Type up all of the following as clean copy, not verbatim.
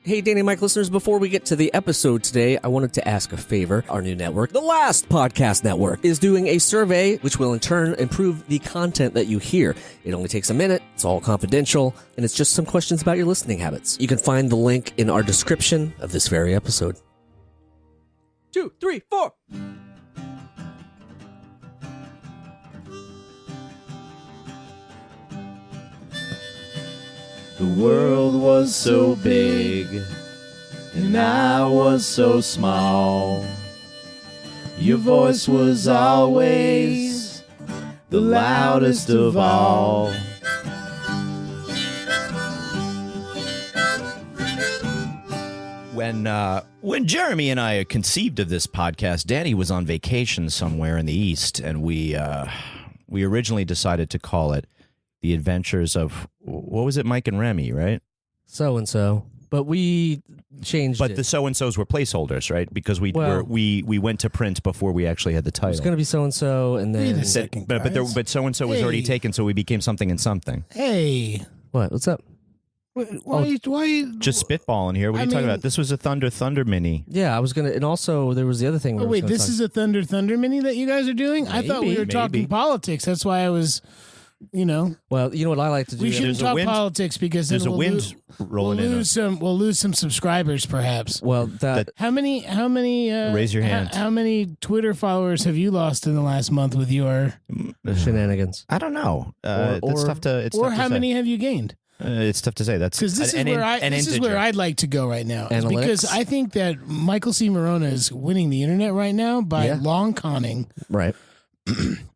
Hey, Danny and Mike listeners, before we get to the episode today, I wanted to ask a favor. Our new network, the Last Podcast Network, is doing a survey which will in turn improve the content that you hear. It only takes a minute, it's all confidential, and it's just some questions about your listening habits. You can find the link in our description of this very episode. 2, 3, 4. The world was so big, and I was so small. Your voice was always the loudest of all. When Jeremy and I conceived of this podcast, Danny was on vacation somewhere in the East, and we originally decided to call it The Adventures of, what was it, Mike and Remy, right? So-and-so. But we changed it. But the so-and-sos were placeholders, right? Because we went to print before we actually had the title. It's going to be so-and-so, and then... Wait a second, guys. But so-and-so was already taken, so we became something and something. Hey. What? What's up? Why? Just spitballing here. What are you talking about? This was a Thunder Mini. Yeah, I was going to... And also, there was the other thing... Oh, wait, this is a Thunder Mini that you guys are doing? I thought we were talking politics. That's why I was... Well, you know what I like to do? We shouldn't talk politics because then we'll lose some subscribers, perhaps. Well, how many? Raise your hand. How many Twitter followers have you lost in the last month with your shenanigans? I don't know. It's tough to. Or how many have you gained? It's tough to say. That's because this is where I'd like to go right now. Analytics? Because I think that Michael C. Morona is winning the internet right now by long conning. Right.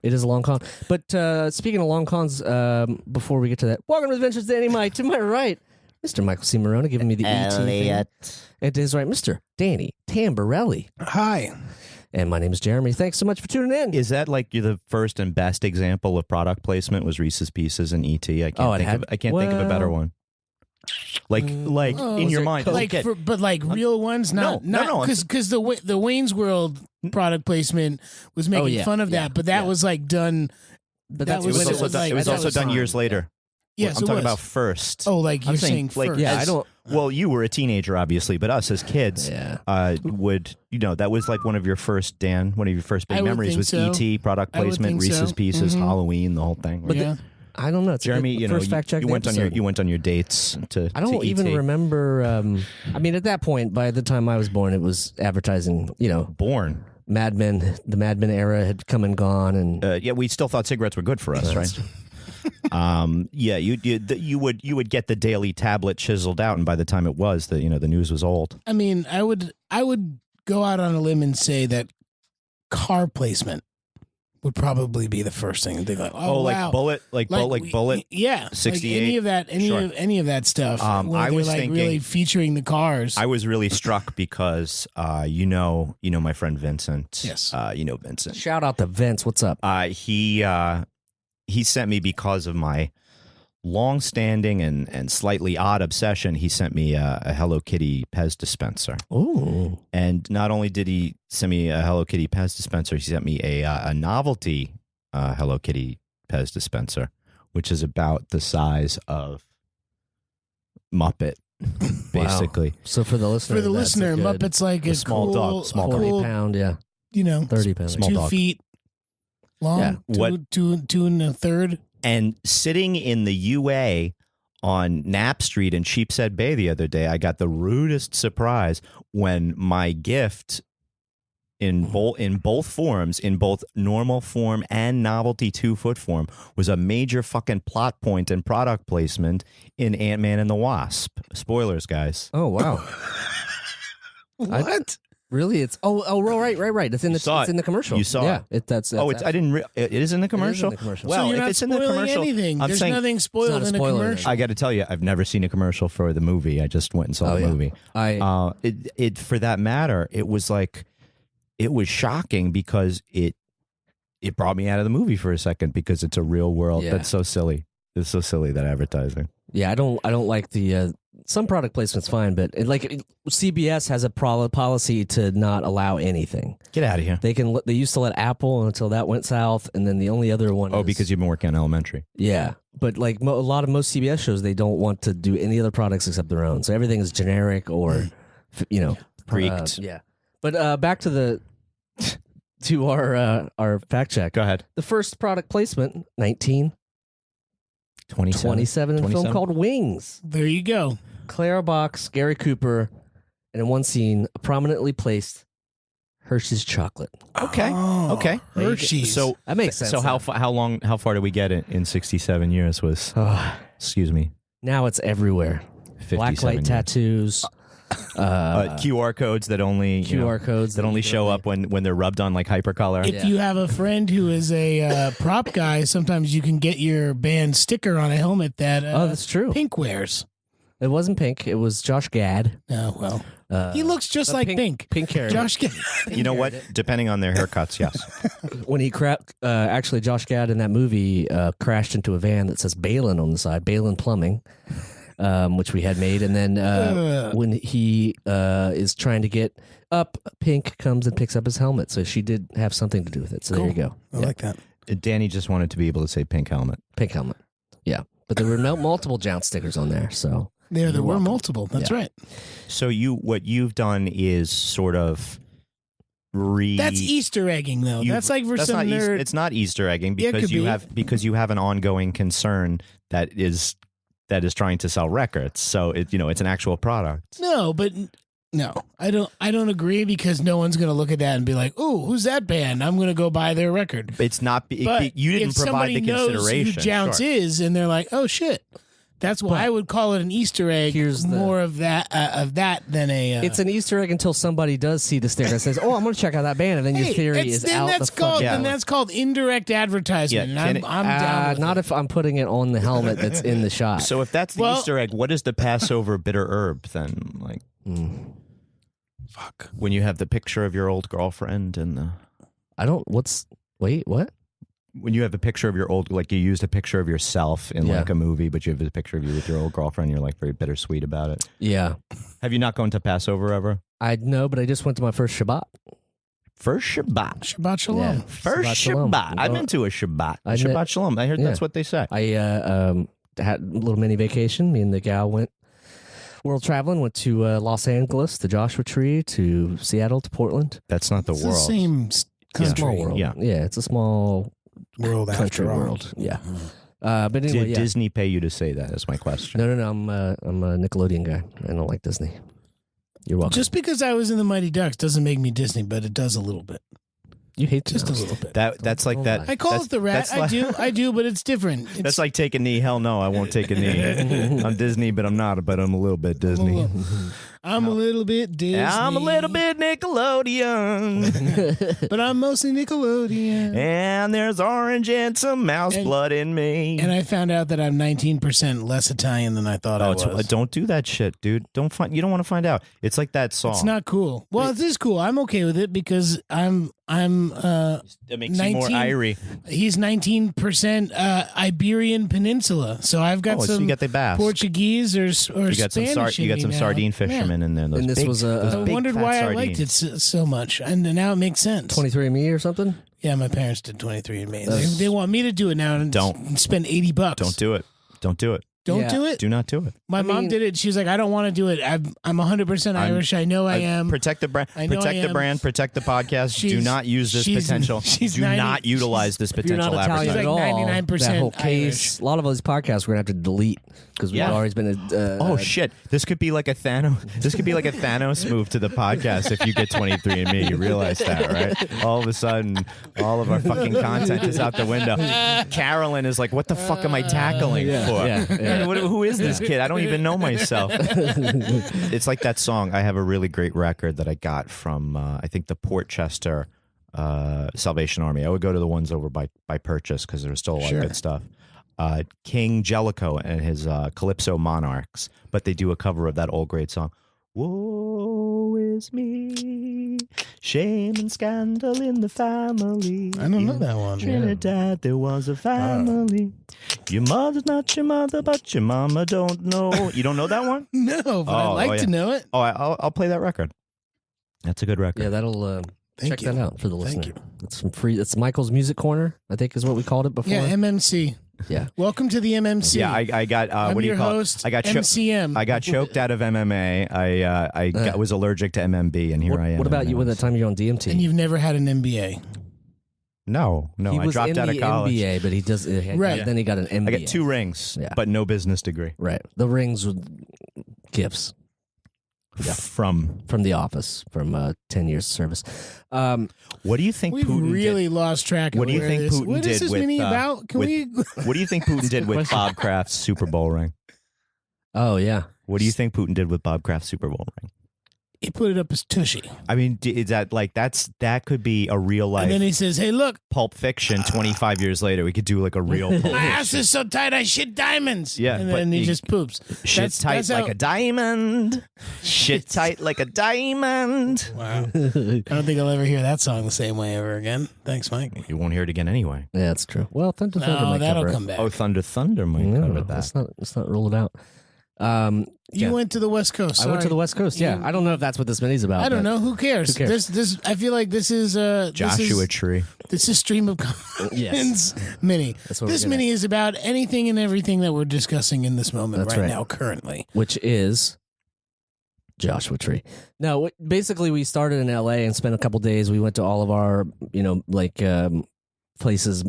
It is a long con. But speaking of long cons, before we get to that, welcome to Adventures Danny Mike. To my right, Mr. Michael C. Morona giving me the ET thing. And to his right, Mr. Danny Tamborelli. Hi. And my name is Jeremy. Thanks so much for tuning in. Is that like the first and best example of product placement was Reese's Pieces and ET? I can't think of a better one. Like in your mind, but real ones, not because the Wayne's World product placement was making fun of that, but that was like done. But that it was also done years later. Yes, I'm talking about first. Oh, like you're saying first. Yeah, I don't. Well, you were a teenager, obviously, but us as kids, would that was like one of your first big memories was ET product placement, Reese's Pieces, Halloween, the whole thing. But I don't know. It's Jeremy, first fact check. You went on your dates to. I don't even remember. I mean, at that point, by the time I was born, it was advertising. Born. Mad Men, the Mad Men era had come and gone, and we still thought cigarettes were good for us, right? You would get the daily tablet chiseled out, and by the time it was, the news was old. I mean, I would go out on a limb and say that car placement would probably be the first thing. They're like, wow. Bullet, Bullet, yeah, 68, any of that stuff. I was thinking, really featuring the cars. I was really struck because you know my friend Vincent. Yes, Vincent. Shout out to Vince. What's up? He sent me because of my long-standing and slightly odd obsession. He sent me a Hello Kitty Pez dispenser. Oh! And not only did he send me a Hello Kitty Pez dispenser, he sent me a novelty Hello Kitty Pez dispenser, which is about the size of Muppet, basically. Wow. So for the listener, Muppet's like a small dog, 40 pound, 30 pounds, small 2 dog. feet long, two and a third. And sitting in the UA on Knapp Street in Sheepshead Bay the other day, I got the rudest surprise when my gift in both forms, in both normal form and novelty 2-foot form, was a major fucking plot point and product placement in Ant-Man and the Wasp. Spoilers, guys. Oh, wow. What? Really? It's right. It's in the commercial. You saw it. That's it is in the commercial. It is in the commercial. Well, so you're if not it's in the spoiling commercial, anything. There's nothing spoiled in a commercial. I got to tell you, I've never seen a commercial for the movie. I just went and saw the movie. It for that matter, it was shocking because it brought me out of the movie for a second because it's a real world. That's so silly. It's so silly, that advertising. Yeah, I don't like the some product placement's fine, but CBS has a policy to not allow anything. Get out of here. They used to let Apple until that went south, and then the only other one. Because you've been working on elementary. Yeah, but like a lot of most CBS shows, they don't want to do any other products except their own. So everything is generic or, Freaked. yeah. But back to our fact check. Go ahead. The first product placement, 1927, in a film called Wings. There you go. Clara Box, Gary Cooper, and in one scene, a prominently placed Hershey's chocolate. Okay. Oh, Okay. Hershey's. So That makes sense. So how far did we get in 67 years? Was excuse me, Now it's everywhere. 57 Blacklight years. tattoos. QR codes that only codes that only show up when they're rubbed on like hypercolor. if you have a friend who is a prop guy, sometimes you can get your band sticker on a helmet that that's true. Pink wears. It wasn't Pink. It was Josh Gad. Oh, well. He looks just like Pink. Pink hair. Josh Gad. You know what? Depending on their haircuts, yes. When he actually Josh Gad in that movie crashed into a van that says Balin on the side, Balin Plumbing, which we had made, and then when he is trying to get up, Pink comes and picks up his helmet. So she did have something to do with it. So there you go. I like that. Danny just wanted to be able to say pink helmet. Pink helmet. Yeah, but there were multiple Jounce stickers on there. So There were welcome. multiple. That's right. So what you've done is sort of That's Easter egging, though. That's like for that's some not nerd. it's not Easter egging Yeah, it because could you be. have an ongoing concern that is trying to sell records. So it's an actual product. No, but no, I don't agree because no one's gonna look at that and be like, "Ooh, who's that band? I'm gonna go buy their record." It's not. But You didn't if provide somebody the knows consideration. who Jounce Sure. is, and they're like, "Oh shit," that's why But I would call it an Easter egg. here's the- more of that than a. it's an Easter egg until somebody does see the sticker and says, "Oh, I'm going to check out that band," and then your theory is then out. that's the called fucking then door. that's called indirect advertisement. Yeah, and can I'm down. With Not it. if I'm putting it on the helmet that's in the shot. So if that's the Well- Easter egg, what is the Passover bitter herb then? Like Fuck. when you have the picture of your old girlfriend and the What? when you have a picture of your old, like you used a picture of yourself in Yeah. like a movie, but you have a picture of you with your old girlfriend. You're like very bittersweet about it. Yeah. Have you not gone to Passover ever? I know, but I just went to my first Shabbat. First Shabbat. Shabbat shalom. Yeah. First Shabbat shalom. Shabbat. I've been to a Shabbat. I Shabbat kn- Shalom. I heard Yeah. that's what they say. I had a little mini vacation. Me and the gal went world traveling. Went to Los Angeles, to Joshua Tree, to Seattle, to Portland. That's not the It's world. the same country. Small world. Yeah. It's a small world country after all. world. Yeah. But anyway, Did Disney pay you to say that? Is my question. No. I'm a Nickelodeon guy. I don't like Disney. You're welcome. Just because I was in the Mighty Ducks doesn't make me Disney, but it does a little bit. you hate Just a Disney. little bit. That's like Don't that. lie. I call that's- it the rat. that's like- I do, but it's different. It's, That's like take a knee. Hell no, I won't take a knee. I'm Disney, but I'm not. But I'm a little bit Disney. I'm a little bit Disney. I'm a little bit Nickelodeon. but I'm mostly Nickelodeon. And there's orange and some mouse And- blood in me. And I found out that I'm 19% less Italian than I thought I was. Don't do that shit, dude. You don't want to find out. It's like that song. It's not cool. Well, it is cool. I'm okay with it because I'm That makes you more 19 Irie. he's 19% Iberian Peninsula. So I've got Oh, so some you got the bass. Portuguese or You got some Spanish in me now. sardine fishermen in there. Those And this big, was those I big wondered fat why sardines. I liked it so much, and now it makes sense. 23andMe or something? Yeah, my parents did 23andMe. They want me to do it now and spend $80. Don't do it. Don't do it. Don't Yeah. do it. Do not do it. My mom mean- did it. She was like, I don't want to do it. I'm 100% Irish. I know I am. Protect the brand. I know Protect I the am. brand. Protect the podcast. Do She's- not use this she's- potential. she's Do 90 not utilize this If you're potential not Italian She's at like all, 99% that whole case, Irish. a lot of these podcasts we're going to have to delete because we've Yeah. always been Oh shit! This could be like a Thanos. This could be like a Thanos move to the podcast if you get 23andMe. You realize that, right? All of a sudden, all of our fucking content is out the window. Carolyn is like, "What the fuck am I tackling for? yeah. Who is this kid? I don't even know myself." It's like that song. I have a really great record that I got from I think the Port Chester Salvation Army. I would go to the ones over by Purchase because there was still a lot of good stuff. King Jellicoe and his Calypso Monarchs, but they do a cover of that old great song. Woe is me, shame and scandal in the family. I don't know that one. Trinidad, there was a family. Your mother's not your mother, but your mama don't know. You don't know that one? No, but I'd like to know it. Oh, I'll play that record. That's a good record. Yeah, that'll Thank check you. that out for the listener. Thank you. It's some free. It's Michael's Music Corner, I think, is what we called it before. Yeah, MMC. Yeah. Welcome to the MMC. Yeah, I got I'm what do your you call host, it? I got MCM. I got choked out of MMA. I was allergic to MMB, and here I am. What about you with the time you're on DMT? And you've never had an MBA. No, he I was dropped in out the of college. MBA, but he does. Right. Then he got an MBA. I got 2 rings, Yeah. but no business degree. Right. The rings were gifts Yeah. From the office from 10 years of service. what do you think We've Putin really did? lost track of What do you where think this, Putin what is did this with, mini about? Can with- we? What do you think Putin did with question. Bob Kraft's Super Bowl ring? Oh, yeah. What do you think Putin did with Bob Kraft's Super Bowl ring? He put it up his tushy. I mean, is that like that could be a real life And then he says, hey, look, Pulp Fiction 25 years later. We could do like a real Pulp my ass Fiction. is so tight I shit diamonds. Yeah, And but then he he- just poops. Shit tight like a diamond. Shit tight like a diamond. Wow. I don't think I'll ever hear that song the same way ever again. Thanks, Mike. You won't hear it again anyway. Yeah, that's true. Well, Thunder No, might that'll cover it. come back. Oh, Thunder might No, cover that. let's not rule it out. You yeah. went to the West Coast. I went to sorry. the West Coast. Yeah, You- I don't know if that's what this mini's about. I don't but- know. Who cares? Who cares? This. I feel like this is Joshua Tree. This is stream of conscience mini. That's what we're This gonna- mini is about anything and everything that we're discussing in this moment That's right right. now, currently. Which is Joshua Tree. No, basically we started in LA and spent a couple days. We went to all of our, places,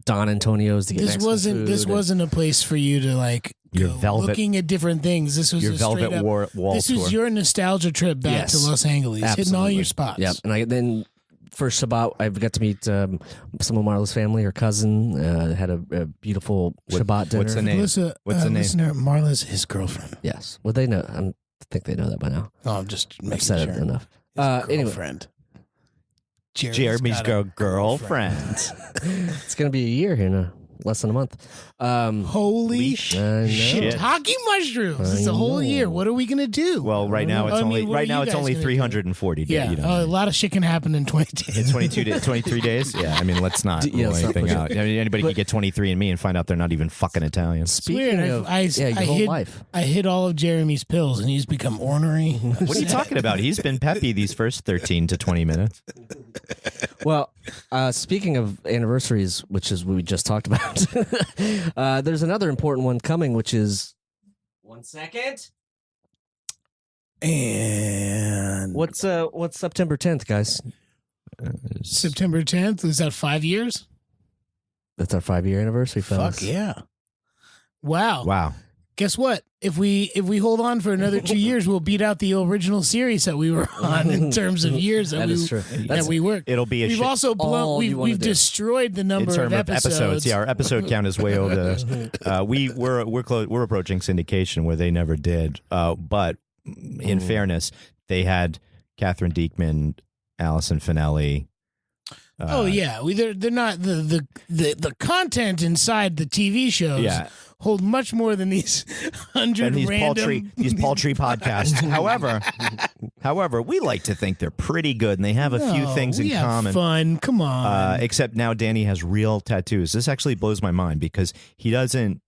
Don Antonio's to get This Mexican wasn't. food This and- wasn't a place for you to like Your go velvet- looking at different things. This was Your a straight Velvet up, Wall This tour. was your nostalgia trip back Yes. to Los Angeles, hitting all Absolutely. your spots. Yep. And then for Shabbat, I got to meet some of Marla's family. Her cousin had a beautiful Shabbat dinner. what's the name? Melissa, What's the name? Listener, Marla's his girlfriend. Yes. Well, they know. I think they know that by now. Oh, I'm just I've making said sure. it enough. His Anyway, girlfriend. Jeremy's got a girlfriend. it's gonna be a year here now, less than a month. Holy I know. shit. shiitake mushrooms! It's I a whole know. year. What are we gonna do? Well, right now it's I mean, only what are you guys gonna do? 340 days. yeah, You know. a lot of shit can happen in 20 days. In 23 days? Yeah, I mean, let's not Yeah, rule let's not anything push it. out. I mean, anybody could get 23andMe and find out they're not even fucking Italian. Speaking Weird. of, I your whole hid, life. I hid all of Jeremy's pills, and he's become ornery. What are you talking about? He's been peppy these first 13 to 20 minutes. Well, speaking of anniversaries, which is what we just talked about, there's another important one coming, which is 1 second. And What's September 10th, guys? September 10th? Was that 5 years? That's our 5-year anniversary, fellas. Fuck yeah! Wow. Wow. Guess what? If we hold on for another 2 years, we'll beat out the original series that we were on in terms of years that, That is true. that we worked. It'll be a We've shit also all you wanna we've do. destroyed the in number terms of episodes. Yeah, our episode count is way over the. We're approaching syndication where they never did. But in fairness, they had Catherine Diekman, Allison Finelli. Oh yeah, they're not the content inside the TV shows. Yeah. Hold much more than these 100 And these random paltry podcasts. However, we like to think they're pretty good, and they have a few No, things in we have common. Fun, come on. Except now Danny has real tattoos. This actually blows my mind because he doesn't,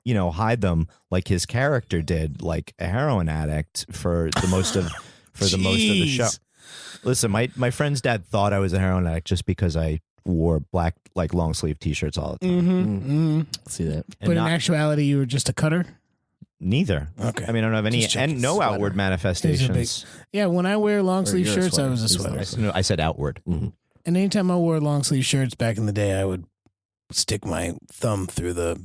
hide them like his character did, like a heroin addict for the most of the show. Jeez. Listen, my friend's dad thought I was a heroin addict just because I wore black long sleeve T-shirts all the time. Mm-hmm. See that? And But in not- actuality, you were just a cutter. neither. Okay. I mean, I don't have any Just checking. and no Sweater. outward manifestations. Yeah, when I wear long sleeve you're a shirts, I sweater. was a He's sweater. not. No, I said outward. And anytime I wore long sleeve shirts back in the day, I would stick my thumb through the.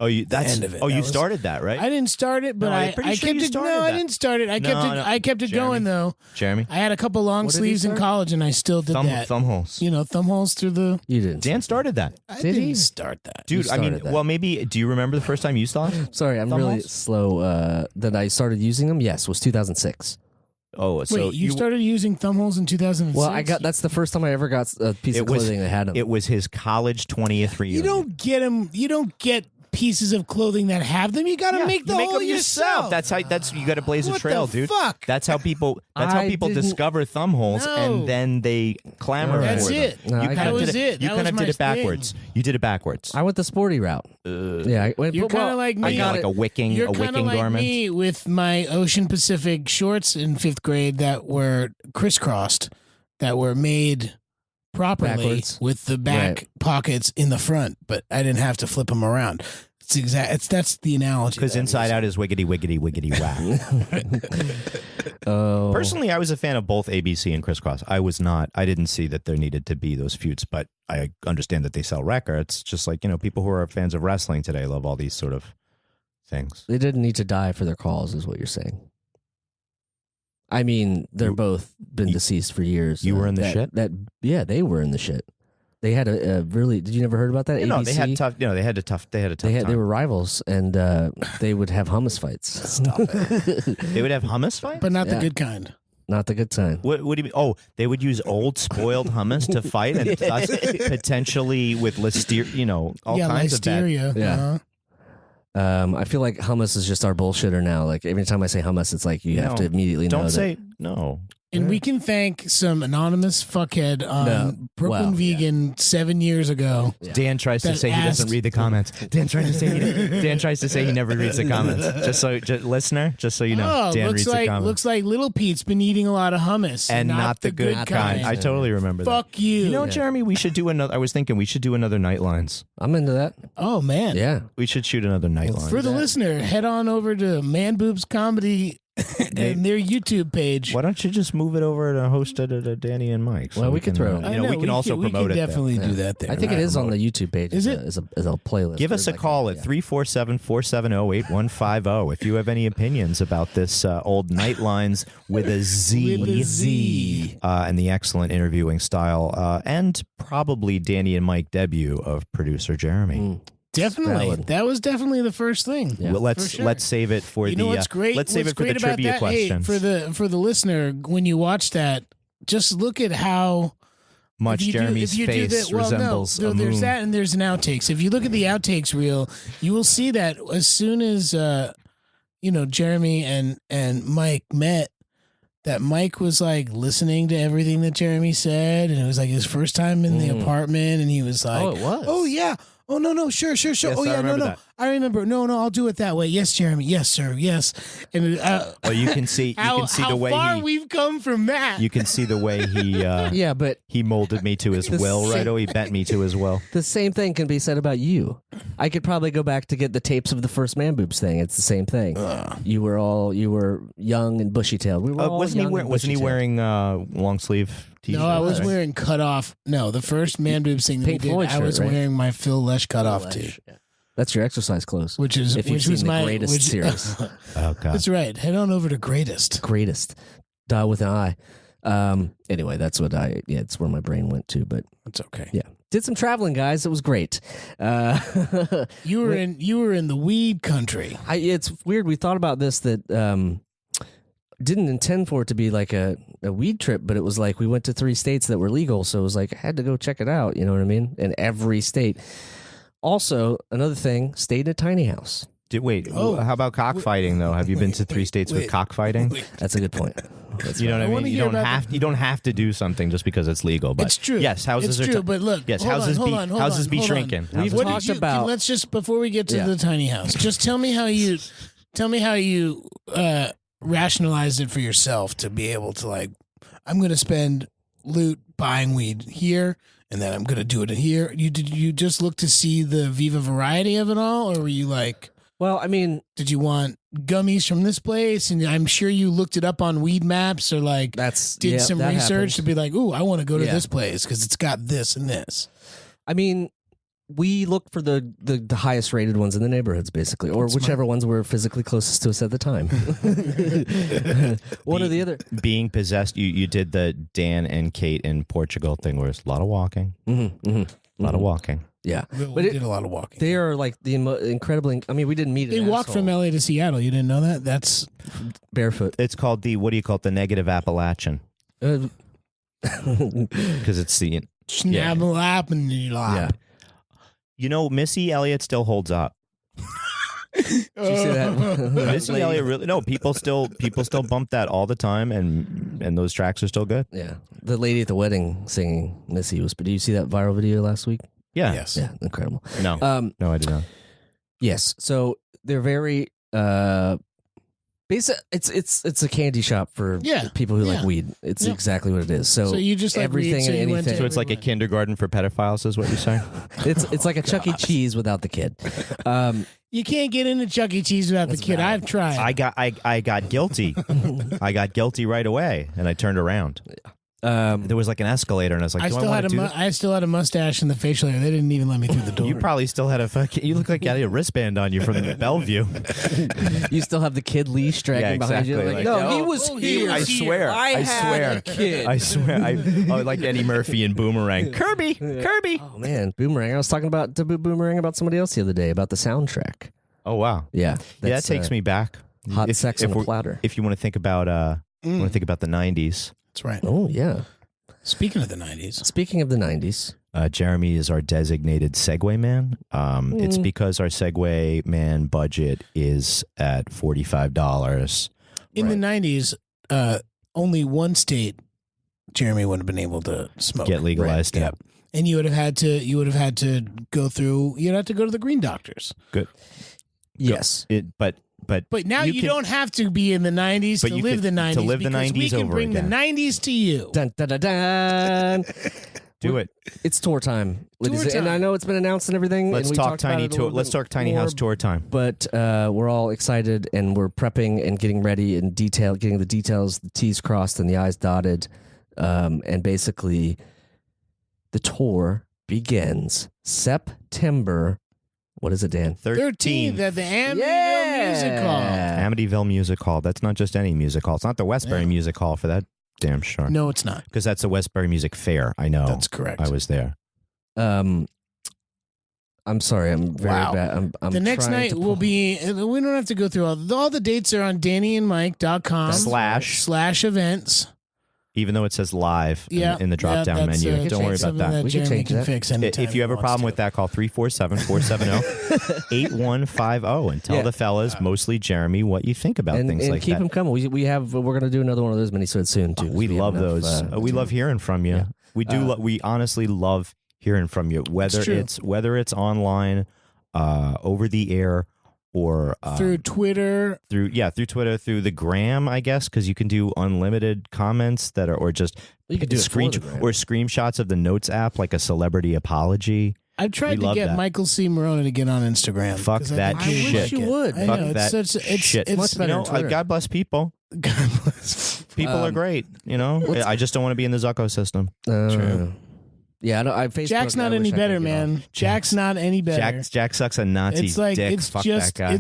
Oh, you end of it. Oh, That you was- started that, right? I didn't start it, but No, I'm I pretty sure kept you it. started No, I that. didn't start it. I kept No, it. no. I kept it Jeremy. going though. Jeremy, I had a couple long What did he sleeves in start? college, and I still did that. thumb holes. Thumb holes through the. You didn't. Dan started that, I Did didn't he? start that. dude. I mean, started that. well, maybe. Do you remember the first time you saw it? Sorry, I'm Thumb really holes? slow. That I started using them. Yes, was 2006. Oh, so Wait, you started using thumb holes in 2006? Well, that's the first time I ever got a piece of It was- clothing that had them. It was his college 20th reunion. You don't get them. You don't get pieces of clothing that have them. You got to Yeah, make the you make hole them yourself. That's you got to blaze a What trail, the dude. fuck? That's how people. I didn't- discover thumb holes, No. and then they clamor That's for it. them. No, You I kind got of it. did That was it. You That kind was of my did it backwards. You did it backwards. I went the sporty route. Yeah, You're kind of like me. I got like a wicking You're kind of like garment. me with my Ocean Pacific shorts in 5th grade that were crisscrossed, that were made properly Backwards. with the back pockets in the front, but I didn't have to flip them around. That's the analogy. Because inside out is wiggity, wiggity, wiggity, whack. Oh. Personally, I was a fan of both ABC and Crisscross. I was not. I didn't see that there needed to be those feuds, but I understand that they sell records. Just like, people who are fans of wrestling today love all these sort of things. They didn't need to die for their calls, is what you're saying. I mean, they're both been deceased for years. You were in the shit? Yeah, they were in the shit. They had a really. Did you never heard about that? No, ABC? they had tough. They had a tough. They had a tough They time. were rivals, and they would have hummus fights. Stop it. They would have hummus fights, But not the Yeah. good kind. Not the good time. What do you mean? Oh, they would use old spoiled hummus to fight, and thus potentially with listeria, all kinds of bad. listeria. Yeah. I feel like hummus is just our bullshitter now. Like every time I say hummus, it's like you have to immediately know Don't that. say no. And we can thank some anonymous fuckhead on No. Brooklyn Well, Vegan 7 years ago. Yeah. Dan tries to That say he doesn't asked- read the comments. Dan tries to say he never reads the comments. Listener, just so you know, Dan looks reads like the comments. looks like Little Pete's been eating a lot of hummus And not the good kind. I totally remember that. Fuck you. You know, Jeremy, we should do another. I was thinking we should do another Nightlines. I'm into that. Oh man. Yeah. We should shoot another Nightlines. For the listener, head on over to Man Boobs Comedy and their YouTube page. Why don't you just move it over to host it at Danny and Mike? Well, we could throw it. I we can also promote we it. can definitely there. do that there. I think it is on the YouTube page. Is as a playlist. Give us a There's call like at 347-470-8150 if you have any opinions about this old Nightlines with a Z. With a Z. And the excellent interviewing style, and probably Danny and Mike debut of producer Jeremy. Definitely. Valid. That was definitely the first thing. Yeah. Well, let's For sure. let's save it for You the know what's great? let's save What's it for the great about trivia that? questions. Hey, for the listener, when you watch that, just look at how Much if you do- Jeremy's if you do face that- well, no, resembles a there's moon. that and there's an outtakes. If you look at the outtakes reel, you will see that as soon as Jeremy and Mike met, that Mike was like listening to everything that Jeremy said, and it was like his first time in the apartment, and he was like, Oh, it was. "Oh yeah, oh no, sure, Yes, oh I yeah, remember no, that. I remember, no, I'll do it that way. Yes, Jeremy, yes, sir, yes." And Oh, you can see how the way far he we've come from that. you can see the way he Yeah, but he molded me to his The will, right? same- Oh, he bent me to his will. the same thing can be said about you. I could probably go back to get the tapes of the first Man Boobs thing. It's the same thing. You were young and bushy tailed. We were all Wasn't he young and wasn't he bushy-tailed. wearing long sleeve t-shirt? No, I was wearing cutoff. No, the first Man Boobs thing that Pink we did, Floyd I was shirt, right? wearing my Phil Lesh cutoff tee, Yeah. That's your exercise clothes. which is If you've which seen was the my Greatest which, series. Oh God. That's right. Head on over to Greatest. Greatest. Dial with an I. Anyway, that's what it's where my brain went to, but That's okay. yeah. Did some traveling, guys. It was great. You were in the weed country. It's weird. We thought about this that didn't intend for it to be like a weed trip, but it was like we went to 3 states that were legal, so it was like I had to go check it out. You know what I mean? In every state. Also, another thing, stayed in a tiny house. How about cockfighting though? Have you been to 3 states with cockfighting? That's a good point. You know what I wanna mean? You hear don't about you don't have to do something just because it's legal. But It's true. Yes, houses it's are. true. But look, yes, hold houses on, be hold on, houses be hold on. shrinking. We've Houses- talked about- Let's just before we get to Yeah. the tiny house, just tell me how you rationalized it for yourself to be able to like, I'm going to spend loot buying weed here, and then I'm going to do it here. Did you just look to see the Viva variety of it all, or were you like, Well, I mean, did you want gummies from this place? And I'm sure you looked it up on Weed Maps or like did some that research happens. to be like, ooh, I want to go to Yeah. this place because it's got this and this. I mean, we looked for the highest rated ones in the neighborhoods, basically, or whichever ones were physically closest to us at the time. One or the other. Being possessed, you did the Dan and Kate in Portugal thing, where it's a lot of walking, a lot of walking. Yeah, We but did a lot of walking. they are like the incredibly. I mean, we didn't meet. They an walked from asshole. LA to Seattle. You didn't know that? That's barefoot. It's called the the negative Appalachian, Uh, because it's the Snabble and yeah. you know Missy Elliott still holds up. Did you see that? Missy Elliott really people still bump that all the time, and those tracks are still good. Yeah, the lady at the wedding singing Missy was. But did you see that viral video last week? Yeah. Yes. Yeah, incredible. No. No, I did not. Yes. So they're very It's a candy shop for people who like weed. It's exactly what it is. So you just like everything weed, so and you went anything. to So it's like a kindergarten for pedophiles, is what you're saying? It's like a Chuck E. Cheese without the kid. You can't get into Chuck E. Cheese without the kid. I've tried. I got guilty. I got guilty right away, and I turned around. There was like an escalator, and I was like, I still had a mustache in the facial hair. They didn't even let me through the door. You probably still had you look like you had a wristband on you from Bellevue. You still have the kid leash dragging behind you. exactly. Like, no, he was here. I swear. I swear. A kid. I swear. Like Eddie Murphy in Boomerang. Kirby. Oh man, Boomerang. I was talking about Boomerang about somebody else the other day about the soundtrack. Oh wow. Yeah. That takes me back. Hot sex on a platter. If you want to think about the 90s. That's right. Oh yeah. Speaking of the 90s. Speaking of the 90s. Jeremy is our designated Segway man. It's because our Segway man budget is at $45. In the 90s, only one state Jeremy would have been able to smoke. Get legalized. Right? Yep. And you would have had to go through. You'd have to go to the green doctors. Good. Yes. But now you don't have to be in the 90s to live the 90s. To live the because 90s we can over bring again. the 90s to you. Dun, dun, dun, dun. Do it. It's tour time, ladies. Tour And time. I know it's been announced and everything. Let's and we talk talked about tiny it a tour. little Let's bit talk tiny more, house tour time. But we're all excited and we're prepping and getting ready and getting the details, the T's crossed and the I's dotted. And basically, the tour begins September. What is it, Dan? 13th at the Amityville Music Hall. Amityville Music Hall. That's not just any music hall. It's not the Westbury Music Hall for that damn sure. No, it's not. Because that's the Westbury Music Fair. I know. That's correct. I was there. I'm sorry. I'm very bad. I'm the next trying night to will be. We don't have to go through all the dates are on DannyandMike.com / events. Even though it says live Yeah, in the drop down that's, menu. Don't worry about something that. We can Jeremy change can that. fix anytime If you have a he wants problem to. with that, call 347-470-8150 and tell the fellas, mostly Jeremy, what you think about things like keep that. them coming. We're going to do another one of those minisodes soon too. We love those. We love hearing from you. Yeah. We do. We honestly love hearing from you. Whether it's online, over the air, or through Twitter, through Twitter, through the gram, I guess, because you can do unlimited comments that are, or just You could do it for the gram. or screenshots of the Notes app, like a celebrity apology. I've tried We to love get that. Michael C. Morona to get on Instagram. Fuck 'cause I that think he shit. would I wish you get- would. I Fuck know, that shit. It's much better You on Twitter. know, God bless people. God bless. People are great. You know, I just don't want to be in the Zucco system. True. Yeah, I Facebook. Jack's not I any wish I better, could get on. man. Jack's not any better. Jack sucks a Nazi It's like dick. it's Fuck just that guy.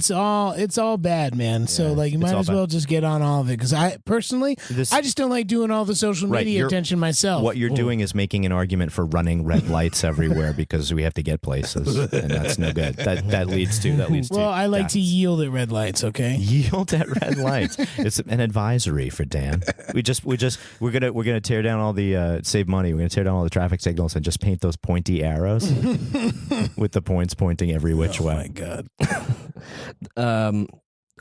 it's all bad, man. So like you it's might all as well just get on all of it because I personally This- I just don't like doing all the social Right, media you're- attention myself. What you're doing is making an argument for running red lights everywhere because we have to get places, and that's no good. That leads to Well, I like to deaths. yield at red lights. Okay. Yield at red lights. It's an advisory for Dan. We're gonna tear down all the save money. We're gonna tear down all the traffic signals and just paint those pointy arrows with the points pointing every which Oh way. my god.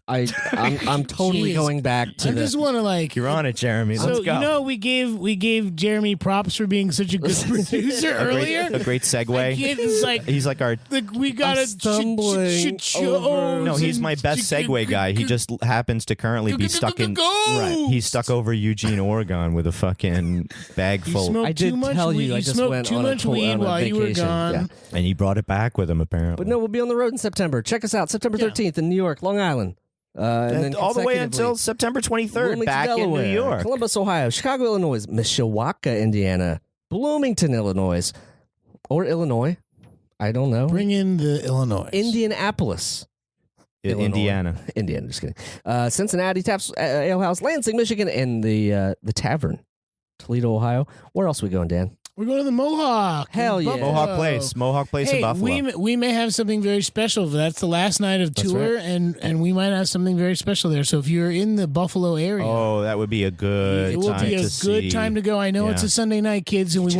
I'm totally Jeez. going back to I the. just want to like. You're on it, Jeremy. So Let's go. you know we gave Jeremy props for being such a good producer earlier. a great segue. It's like He's like our. we gotta stumbling over- No, he's my best segue guy. He just happens to currently be stuck in. Right, he's stuck over Eugene, Oregon, with a fucking bag You full, smoked I did too much tell weed. you, I just smoked went too on a much tour- weed on a while you were vacation. gone. Yeah. and he brought it back with him. Apparently, But no, we'll be on the road in September. Check us out, September 13th in New York, Long Island. And then all the way consecutively, until September 23rd, Wilmington, back Delaware, in New York. Columbus, Ohio, Chicago, Illinois, Mishawaka, Indiana, Bloomington, Illinois, or Illinois. I don't know. Bring in the Illinois. Indianapolis. Illinois. Indiana. Just kidding. Cincinnati, Taps Ale House, Lansing, Michigan, and the Tavern, Toledo, Ohio. Where else are we going, Dan? We're going to the Mohawk. in Hell yeah. Buffalo. Mohawk Place Hey, in Buffalo. we may have something very special. That's the last night of That's tour, right. and we might have something very special there. So if you're in the Buffalo area, Oh, that would be a good it will time be a to good see. time to go. I know it's Yeah. a Sunday night, kids, and we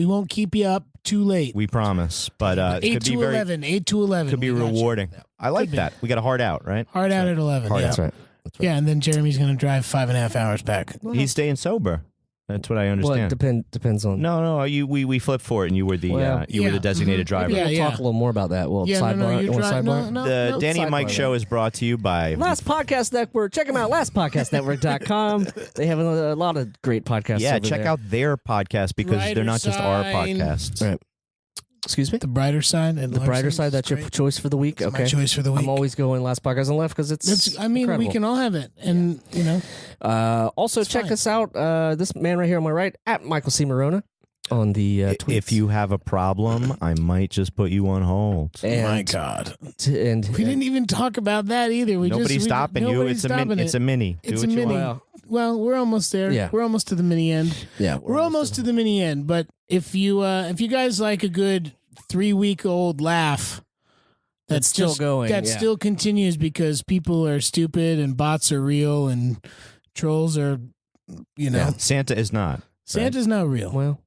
won't keep you up too late. We promise, but it 8 could be to very 11. 8 to 11. could be We got you. rewarding. I like Could be. that. We got a hard out, right? Hard out at 11. Hard yeah. That's right. Yeah, and then Jeremy's going to drive 5.5 hours back. He's staying sober. That's what I Well, understand. it depends on. No. We flipped for it, and you were the Well, you were the yeah. designated driver. Maybe Yeah, we'll talk a little more about that. Well, sidebar. you're You want dri- sidebar? no, The Danny and Mike sidebar show is brought to you by Last Podcast Network. Check them out. LastPodcastNetwork.com. They have a lot of great podcasts. Yeah, over check there. out their podcast because they're not just our Brighter Side. podcasts. Right. Excuse me. The brighter side. And The brighter side. That's your choice for the week. That's Okay. my choice for the week. I'm always going Last Podcast on Left because it's. I mean, incredible. we can all have it, and you know. Also, check fine. us out. This man right here on my right, at Michael C. Morona, on the tweets. If you have a problem, I might just put you on hold. And, My God, and we didn't even talk about that either. Nobody's stopping you. nobody's stopping It's a mini. It's Do a what you mini. want. Well, we're almost there. Yeah. We're almost to the mini end. Yeah, We're almost to the mini end. But if you guys like a good 3-week-old laugh, That's still going, That yeah. still continues because people are stupid and bots are real and trolls are, Santa is not. Santa's not real. Well,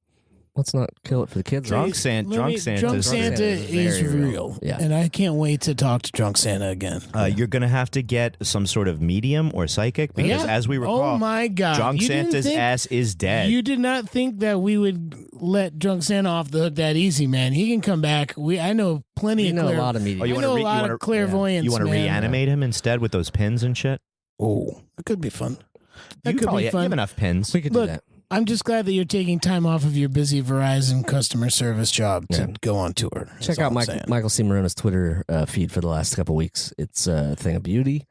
let's not kill it for the kids. Drunk Santa. Drunk Santa. Drunk is Santa is very real. real. Yeah. And I can't wait to talk to Drunk Santa again. You're gonna have to get some sort of medium or psychic because, as we recall, oh my God, Drunk You didn't Santa's think- ass is dead. You did not think that we would let Drunk Santa off the hook that easy, man. He can come back. I know plenty You of know clair- a lot of media. Oh, you I wanna know re- a lot you wanna- of clairvoyance. You want to man. reanimate him instead with those pins and shit? Oh, that could be fun. That You could probably be have fun. enough pins. We could Look, do that. I'm just glad that you're taking time off of your busy Verizon customer service job to go on tour. Check That's all out I'm saying. Michael C. Morona's Twitter feed for the last couple weeks. It's a thing of beauty.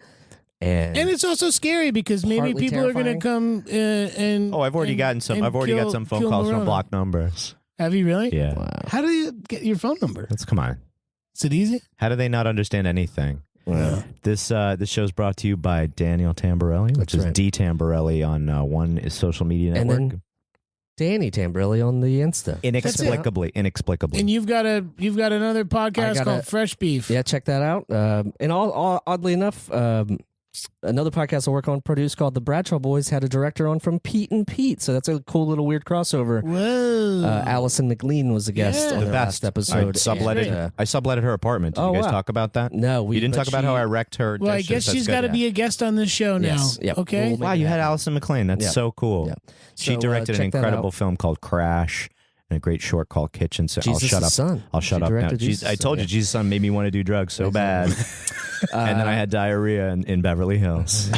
And it's also scary because maybe Partly people are going to terrifying. come and. Oh, I've already and- gotten some. and I've already got some phone kill calls from Morona. blocked numbers. Have you really? Yeah. wow. How do you get your phone number? Come on. Is it easy? How do they not understand anything? Wow. This show's brought to you by Daniel Tamborelli, which That's is right. D Tamborelli on one is social media And network. then Danny Tamborelli on the Insta. Inexplicably. And you've got another podcast got called Fresh Beef. Yeah, check that out. And oddly enough, another podcast I work on produced called The Bradshaw Boys had a director on from Pete and Pete. So that's a cool little weird crossover. Whoa. Allison McLean was a guest Yeah. on the the best last episode. I subletted her apartment. Did Oh, you guys wow. talk about that? No, You didn't but talk about she- how I wrecked her. Well, I dishes. guess That's she's good. got to be a guest on this show now. Yes. Yep. Okay. We'll make Wow, it you had happen. Allison McLean. That's Yeah. so cool. Yeah. She So, directed an check that incredible out. film called Crash and a great short called Kitchen. So I'll Jesus' shut up. Son. I'll shut She up now. directed Jesus' I Son, told you, yeah. Jesus' Son made me want to do drugs so bad. And then I had diarrhea in Beverly Hills.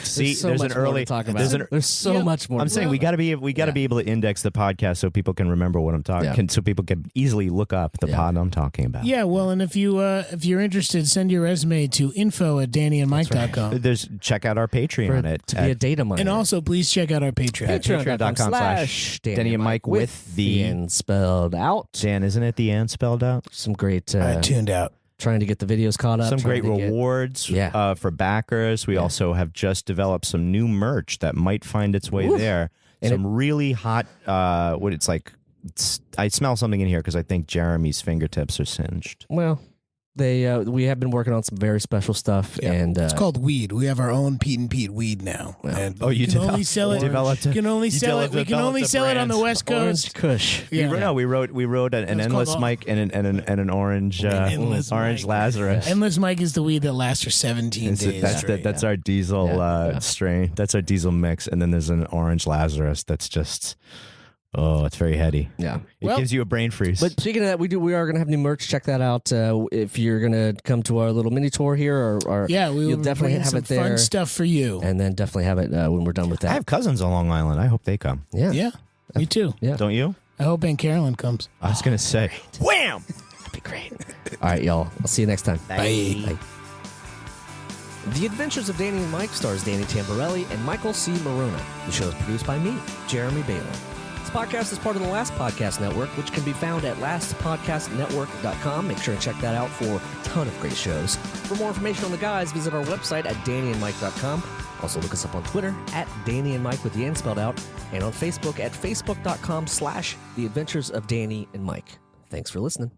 See, so there's much an more early. to talk about. There's There's so Yeah. much more. I'm saying we got to be able to index the podcast so people can remember what I'm talking. Yeah. So people can easily look up the Yeah. pod I'm talking about. Yeah, well, and if you're interested, send your resume to info@dannyandmike.com. Check out our Patreon to be a data miner. And also, please check out our Patreon. Patreon.com/Danny and Mike with the N spelled out. Dan, isn't it the N spelled out? Some great I tuned out. trying to get the videos caught up. Some trying great to get- rewards Yeah. for backers. We also have just developed some new merch that might find its way Oof. there. And Some really hot, I smell something in here because I think Jeremy's fingertips are singed. Well, we have been working on some very special stuff, Yeah. and It's called weed. We have our own Pete and Pete weed now. Well. And Oh, you we can only sell it. developed a- We can only you sell it. We can developed only a sell it on the brand. West Orange Coast. Kush. Yeah. We wrote an It's endless called- Mike and an orange Endless orange Mike. Lazarus. Endless Mike is the weed that lasts for 17 days. That's our diesel Yeah. strain. That's our diesel mix, and then there's an orange Lazarus that's just it's very heady. Yeah. It Well- gives you a brain freeze. But speaking of that, we are going to have new merch. Check that out. If you're going to come to our little mini tour here, or Yeah, we you'll will definitely bring have some it there, fun stuff for you. and then definitely have it when we're done with I that. have cousins on Long Island. I hope they come. Yeah. Yeah, me too. Yeah. Don't you? I hope Aunt Carolyn comes. I was gonna say, wham! That'd be great. All right, y'all. I'll see you next time. Bye. The Adventures of Danny and Mike stars Danny Tamborelli and Michael C. Morona. The show is produced by me, Jeremy Baylor. This podcast is part of the Last Podcast Network, which can be found at lastpodcastnetwork.com. Make sure to check that out for a ton of great shows. For more information on the guys, visit our website at dannyandmike.com. Also look us up on Twitter at Danny and Mike with the N spelled out, and on Facebook at facebook.com/The Adventures of Danny and Mike. Thanks for listening.